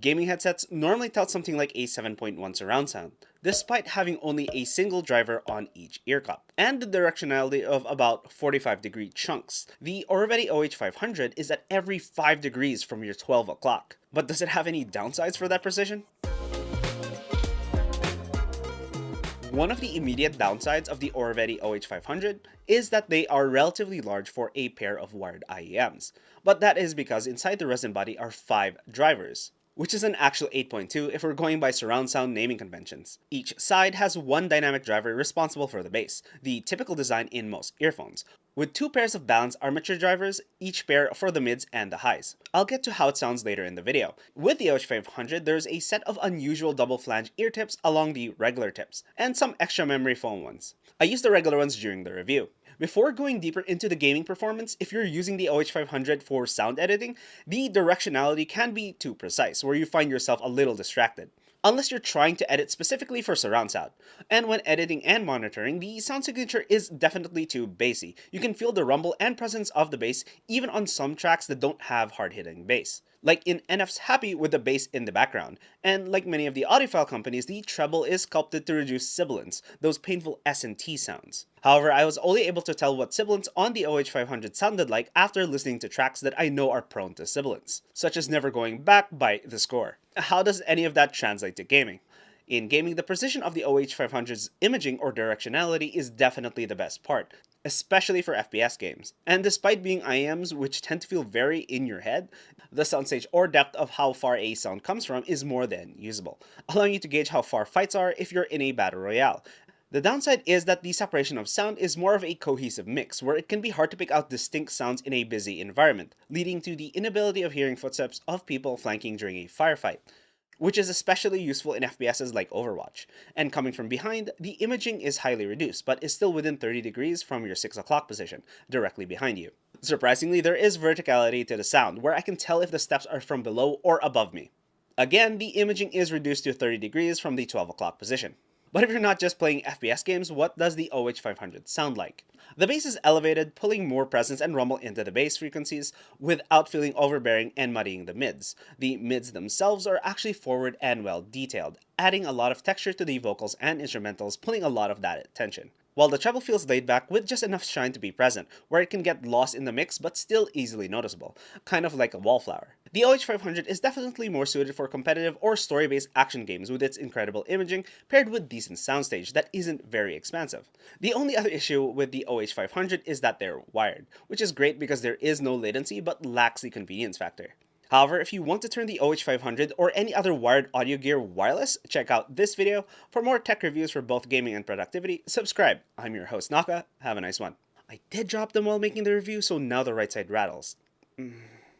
Gaming headsets normally tout something like a 7.1 surround sound, despite having only a single driver on each ear cup, and the directionality of about 45-degree chunks. The Oriveti OH500 is at every 5 degrees from your 12 o'clock. But does it have any downsides for that precision? One of the immediate downsides of the Oriveti OH500 is that they are relatively large for a pair of wired IEMs, but that is because inside the resin body are 5 drivers, which is an actual 8.2 if we're going by surround sound naming conventions. Each side has one dynamic driver responsible for the bass, the typical design in most earphones, with 2 pairs of balanced armature drivers, each pair for the mids and the highs. I'll get to how it sounds later in the video. With the OH500, there's a set of unusual double flange ear tips along the regular tips, and some extra memory foam ones. I used the regular ones during the review. Before going deeper into the gaming performance, if you're using the OH500 for sound editing, the directionality can be too precise, where you find yourself a little distracted. Unless you're trying to edit specifically for surround sound. And when editing and monitoring, the sound signature is definitely too bassy. You can feel the rumble and presence of the bass even on some tracks that don't have hard-hitting bass. Like in NF's Happy with the bass in the background. And like many of the audiophile companies, the treble is sculpted to reduce sibilants, those painful S and T sounds. However, I was only able to tell what sibilants on the OH500 sounded like after listening to tracks that I know are prone to sibilants, such as Never Going Back by The Score. How does any of that translate to gaming? In gaming, the precision of the OH500's imaging or directionality is definitely the best part, especially for FPS games. And despite being IEMs which tend to feel very in your head, the soundstage or depth of how far a sound comes from is more than usable, allowing you to gauge how far fights are if you're in a battle royale. The downside is that the separation of sound is more of a cohesive mix, where it can be hard to pick out distinct sounds in a busy environment, leading to the inability of hearing footsteps of people flanking during a firefight, which is especially useful in FPSs like Overwatch. And coming from behind, the imaging is highly reduced, but is still within 30 degrees from your 6 o'clock position, directly behind you. Surprisingly, there is verticality to the sound, where I can tell if the steps are from below or above me. Again, the imaging is reduced to 30 degrees from the 12 o'clock position. But if you're not just playing FPS games, what does the OH500 sound like? The bass is elevated, pulling more presence and rumble into the bass frequencies without feeling overbearing and muddying the mids. The mids themselves are actually forward and well detailed, adding a lot of texture to the vocals and instrumentals, pulling a lot of that attention. While the treble feels laid back with just enough shine to be present, where it can get lost in the mix but still easily noticeable, kind of like a wallflower. The OH500 is definitely more suited for competitive or story-based action games with its incredible imaging paired with decent soundstage that isn't very expansive. The only other issue with the OH500 is that they're wired, which is great because there is no latency but lacks the convenience factor. However, if you want to turn the OH500 or any other wired audio gear wireless, check out this video. For more tech reviews for both gaming and productivity, subscribe. I'm your host Naka, have a nice one. I did drop them while making the review, so now the right side rattles.